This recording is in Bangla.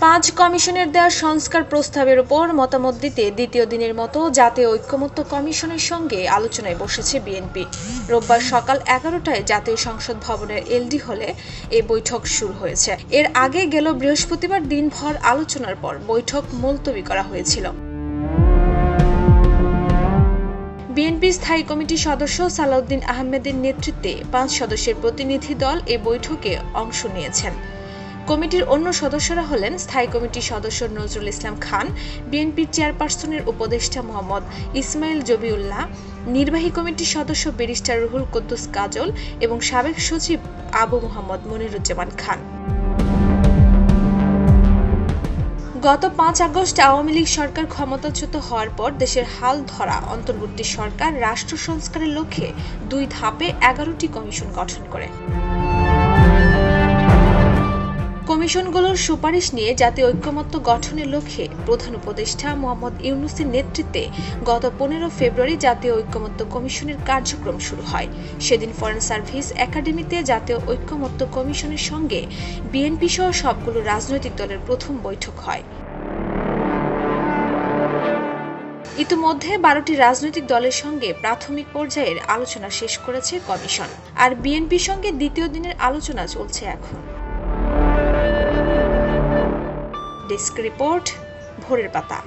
পাঁচ কমিশনের দেওয়া সংস্কার প্রস্তাবের উপর মতামত দিতে দ্বিতীয় দিনের মতো জাতীয় ঐক্যমত্য কমিশনের সঙ্গে আলোচনায় বসেছে বিএনপি। রোববার সকাল 11টায় জাতীয় সংসদ ভবনের এলডি হলে এই বৈঠক শুরু হয়েছে। এর আগে গেল বৃহস্পতিবার দিনভর আলোচনার পর বৈঠক মুলতবি করা হয়েছিল। বিএনপি স্থায়ী কমিটির সদস্য সালাউদ্দিন আহমেদের নেতৃত্বে 5 সদস্যের প্রতিনিধি দল এ বৈঠকে অংশ নিয়েছেন। কমিটির অন্য সদস্যরা হলেন স্থায়ী কমিটির সদস্য নজরুল ইসলাম খান, বিএনপির চেয়ারপারসনের উপদেষ্টা মোহাম্মদ ইসমাইল জবিউল্লাহ, নির্বাহী কমিটির সদস্য ব্যারিস্টার রুহুল কুদ্দুস কাজল এবং সাবেক সচিব আবু মোহাম্মদ মনিরুজ্জামান খান। গত 5 আগস্ট আওয়ামী লীগ সরকার ক্ষমতাচ্যুত হওয়ার পর দেশের হাল ধরা অন্তর্বর্তী সরকার রাষ্ট্র সংস্কারের লক্ষ্যে 2 ধাপে 11টি কমিশন গঠন করে। কমিশনগুলোর সুপারিশ নিয়ে জাতীয় ঐক্যমত্য গঠনের লক্ষ্যে প্রধান উপদেষ্টা মোহাম্মদ ইউনূসের নেতৃত্বে গত 15 ফেব্রুয়ারি জাতীয় ঐক্যমত্য কমিশনের কার্যক্রম শুরু হয়। সেদিন ফরেন সার্ভিস একাডেমিতে জাতীয় ঐক্যমত্য কমিশনের সঙ্গে বিএনপি সহ সবগুলো রাজনৈতিক দলের প্রথম বৈঠক হয়। ইতিমধ্যে 12টি রাজনৈতিক দলের সঙ্গে প্রাথমিক পর্যায়ের আলোচনা শেষ করেছে কমিশন, আর বিএনপির সঙ্গে দ্বিতীয় দিনের আলোচনা চলছে এখন। ডেস্ক রিপোর্ট, ভোরের পাতা।